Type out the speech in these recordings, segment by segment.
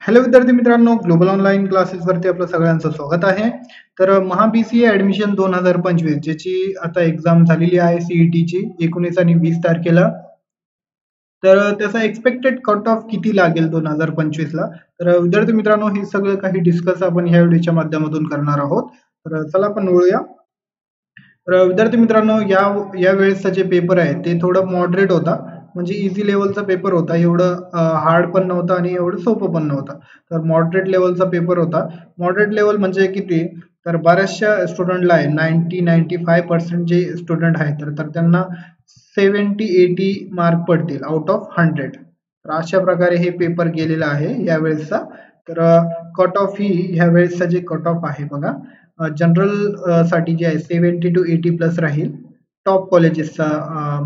Hello विद्यार्थी मित्रांनो, global online क्लासेसवरती आपलं सगळ्यांचं स्वागत आहे. तर महाबीसीए ऍडमिशन 2025 ज्याची आता एक्झाम झालेली आहे सीईटीची 19 आणि 20 तारखेला. तर त्याचा एक्सपेक्टेड कट ऑफ किती लागेल 2025 ला. तर विद्यार्थी मित्रांनो, हे सगळं काही डिस्कस आपण ह्या व्हिडिओच्या माध्यमातून करणार आहोत. तर चला आपण वळूया. तर विद्यार्थी मित्रांनो, या वेळेसचा जे पेपर आहे ते थोडं मॉडरेट होता. म्हणजे इझी लेवलचा पेपर होता. एवढं हार्ड पण नव्हता आणि एवढं सोपं पण नव्हतं. तर मॉडरेट लेवलचा पेपर होता. मॉडरेट लेवल म्हणजे किती? तर बऱ्याचशा स्टुडंटला आहे 90-95% जे स्टुडंट आहेत तर त्यांना 70-80 मार्क पडतील आउट ऑफ 100. तर अशा प्रकारे हे पेपर गेलेला आहे यावेळेसचा. तर कट ऑफ ही ह्या वेळेसचा जे कट ऑफ आहे बघा, जनरल साठी जे आहे 70 to 80 प्लस राहील. टॉप कॉलेजेसचा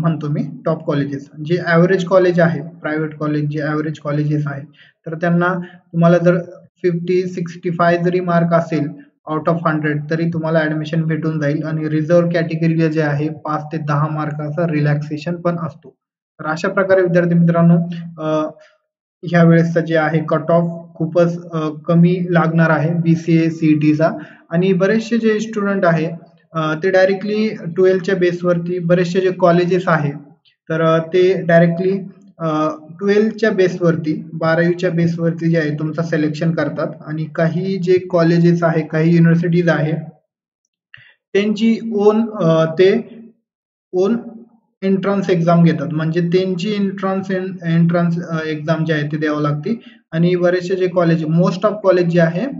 म्हणतो मी, टॉप कॉलेजेस जे ॲव्हरेज कॉलेज आहे, प्रायव्हेट कॉलेज जे ॲव्हरेज कॉलेजेस आहे, तर त्यांना तुम्हाला जर 50-65 जरी मार्क असेल आउट ऑफ 100 तरी तुम्हाला ऍडमिशन भेटून जाईल. आणि रिझर्व्ह कॅटेगरीला जे आहे 5 ते 10 मार्काचा रिलॅक्सेशन पण असतो. तर अशा प्रकारे विद्यार्थी मित्रांनो, ह्या वेळेसचा जे आहे कट ऑफ खूपच कमी लागणार आहे बीसीए सीईटीचा. आणि बरेचसे जे स्टुडंट आहे ते डायरेक्टली 12च्या बेसवरती, बरेचसे जे कॉलेजेस आहे तर ते डायरेक्टली 12च्या बेसवरती, 12वीच्या बेसवरती जे आहे तुमचं सिलेक्शन करतात. आणि काही जे कॉलेजेस आहे, काही युनिव्हर्सिटीज आहे, त्यांची ते ओन एंट्रन्स एक्झाम घेतात. म्हणजे त्यांची एंट्रन्स एक्झाम जे आहे ते द्यावं लागते. आणि बरेचसे जे कॉलेज, मोस्ट ऑफ कॉलेज जे आहे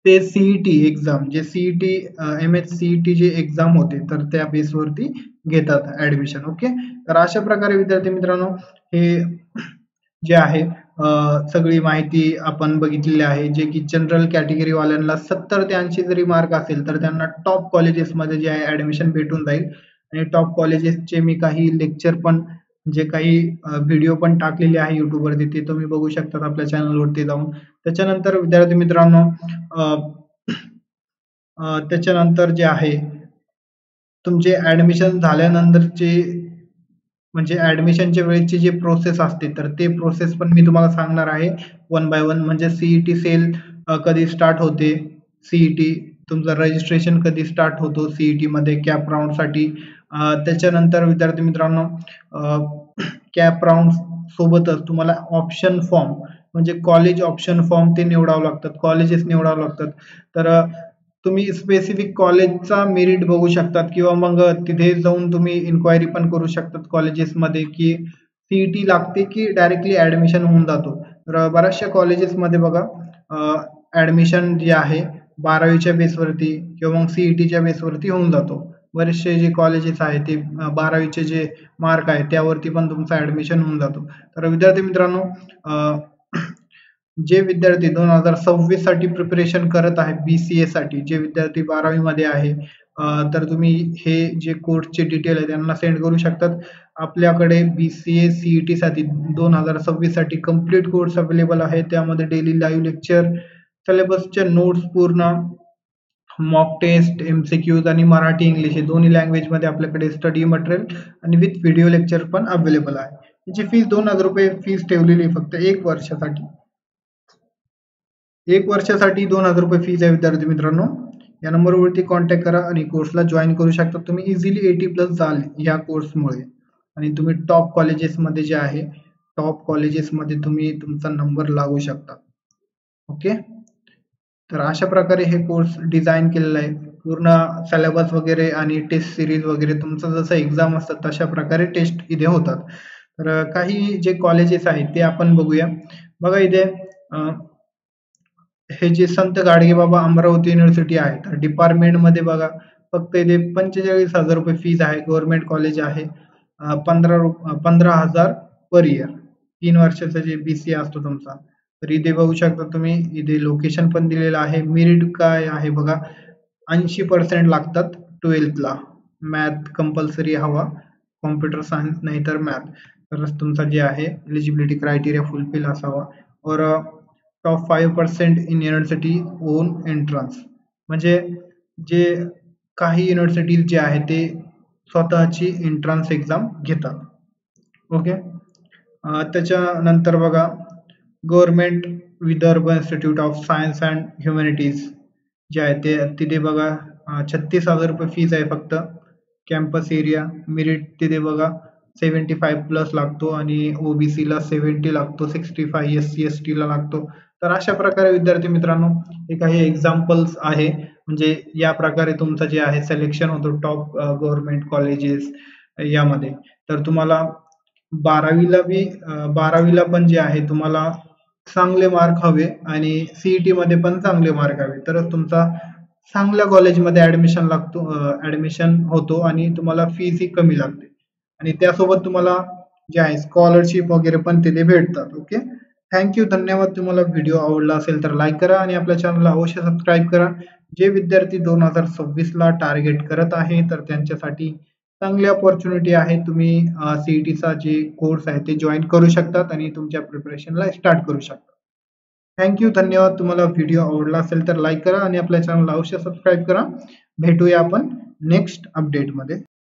ते सीईटी एक्झाम, जे सीईटी एमएच सीईटी जे एक्झाम होते तर त्या बेसवरती घेतात ऍडमिशन. ओके. तर अशा प्रकारे विद्यार्थी मित्रांनो, हे जे आहे सगळी माहिती आपण बघितलेली आहे. जे की जनरल कॅटेगरी वाल्यांना 70 ते 80 जरी मार्क असेल तर त्यांना टॉप कॉलेजेसमध्ये जे आहे ऍडमिशन भेटून जाईल. आणि टॉप कॉलेजेसचे मी काही लेक्चर पण, जे काही व्हिडिओ पण टाकलेले आहे युट्यूबवरती, ते तुम्ही बघू शकता आपल्या चॅनलवरती जाऊन. त्याच्यानंतर विद्यार्थी मित्रांनो, त्याच्यानंतर जे आहे तुमचे ऍडमिशन झाल्यानंतरचे, म्हणजे ऍडमिशनच्या वेळेची जी प्रोसेस असते तर ते प्रोसेस पण मी तुम्हाला सांगणार आहे वन बाय वन. म्हणजे सीईटी सेल कधी स्टार्ट होते, सीईटी तुमचं रजिस्ट्रेशन कधी स्टार्ट होतो सीईटी मध्ये कॅप राऊंड साठी. त्याच्यानंतर विद्यार्थी मित्रांनो, कॅप राऊंड सोबतच तुम्हाला ऑप्शन फॉर्म, म्हणजे कॉलेज ऑप्शन फॉर्म ते निवडावं लागतात, कॉलेजेस निवडावं लागतात. तर तुम्ही स्पेसिफिक कॉलेजचा मेरिट बघू शकतात, किंवा मग तिथे जाऊन तुम्ही इन्क्वायरी पण करू शकतात कॉलेजेसमध्ये की सीईटी लागते की डायरेक्टली ऍडमिशन होऊन जातो. तर बऱ्याचशा कॉलेजेसमध्ये बघा ऍडमिशन जे आहे 12वीच्या बेसवरती किंवा मग सीईटीच्या बेसवरती होऊन जातो. बरेचसे जे कॉलेजेस आहेत ते 12वीचे जे मार्क आहे त्यावरती पण तुमचं ऍडमिशन होऊन जातो. तर विद्यार्थी मित्रांनो, जे विद्यार्थी 2026 साठी प्रिपरेशन करत आहे बीसीए साठी, जे विद्यार्थी 12वी मध्ये आहे, तर तुम्ही हे जे कोर्सचे डिटेल आहे त्यांना सेंड करू शकतात. आपल्याकडे बीसीए सीईटी साठी 2026 साठी कम्प्लीट कोर्स अवेलेबल आहे. त्यामध्ये डेली लाईव्ह लेक्चर, सिलेबसच्या नोट्स पूर्ण, मॉक टेस्ट, एमसीक्यूज आणि मराठी इंग्लिश हे दोन्ही लँग्वेज मध्ये आपल्याकडे स्टडी मटेरियल आणि विथ व्हिडिओ लेक्चर पण अवेलेबल आहे. त्याची फीस 2000 रुपये फीस ठेवलेली आहे फक्त 1 वर्षासाठी. 1 वर्षासाठी 2000 रुपये फीज आहे विद्यार्थी मित्रांनो. या नंबरवरती कॉन्टॅक्ट करा आणि कोर्सला जॉईन करू शकता. तुम्ही इझिली 80+ जाल या कोर्समुळे. आणि तुम्ही टॉप कॉलेजेसमध्ये जे आहे, टॉप कॉलेजेसमध्ये तुम्ही तुमचा नंबर लागू शकता. ओके. तर अशा प्रकारे हे कोर्स डिझाईन केलेला आहे. पूर्ण सिलेबस वगैरे आणि टेस्ट सिरीज वगैरे तुमचं जसं एक्झाम असतात तशा प्रकारे टेस्ट इथे होतात. तर काही जे कॉलेजेस आहेत ते आपण बघूया. बघा इथे हे जे संत गाडगेबाबा अमरावती युनिव्हर्सिटी आहे, तर डिपार्टमेंटमध्ये बघा फक्त इथे 45,000 रुपये फीज आहे. गव्हर्नमेंट कॉलेज आहे. 15,000 पर इयर, 3 वर्षाचा जे बीसीए असतो तुमचा. तर इथे बघू शकता तुम्ही, इथे लोकेशन पण दिलेलं आहे. मेरिट काय आहे बघा, 80% लागतात 12th ला. मॅथ कंपल्सरी हवा, कॉम्प्युटर सायन्स नाही तर मॅथ. तरच तुमचा जे आहे एलिजिबिलिटी क्रायटेरिया फुलफिल असावा. और top 5% in university on entrance, म्हणजे जे काही युनिव्हर्सिटीज जे आहे ते स्वतःची एंट्रन्स एक्झाम घेतात. ओके. त्याच्यानंतर बघा government Vidarbha institute of science and humanities जे आहे ते तिथे बघा 36,000 रुपये फीज आहे फक्त. कॅम्पस एरिया मेरिट तिथे बघा 75 प्लस लागतो आणि ओबीसी ला 70 लागतो, 65 एससी एसटी ला लागतो. तर अशा प्रकारे विद्यार्थी मित्रांनो हे काही एक्झाम्पल्स आहे, म्हणजे या प्रकारे तुमचं जे आहे सिलेक्शन होतो टॉप गव्हर्नमेंट कॉलेजेस यामध्ये. तर तुम्हाला 12वीला पण जे आहे तुम्हाला चांगले मार्क हवे आणि सीईटी मध्ये पण चांगले मार्क हवे, तरच तुमचा चांगल्या कॉलेजमध्ये ऍडमिशन होतो आणि तुम्हाला फीस ही कमी लागते आणि त्यासोबत तुम्हाला जे आहे स्कॉलरशिप वगैरे पण तिथे भेटतात. ओके, थँक्यू, धन्यवाद. तुम्हाला व्हिडिओ आवडला असेल तर लाईक करा आणि आपल्या चॅनलला अवश्य सबस्क्राईब करा. जे विद्यार्थी 2026 ला टार्गेट करत आहे तर त्यांच्यासाठी चांगली अपॉर्च्युनिटी आहे. तुम्ही सीईटीचा जे कोर्स आहे ते जॉईन करू शकतात आणि तुमच्या प्रिपरेशनला स्टार्ट करू शकता. थँक्यू, धन्यवाद. तुम्हाला व्हिडिओ आवडला असेल तर लाईक करा आणि आपल्या चॅनलला अवश्य सबस्क्राईब करा. भेटूया आपण नेक्स्ट अपडेटमध्ये.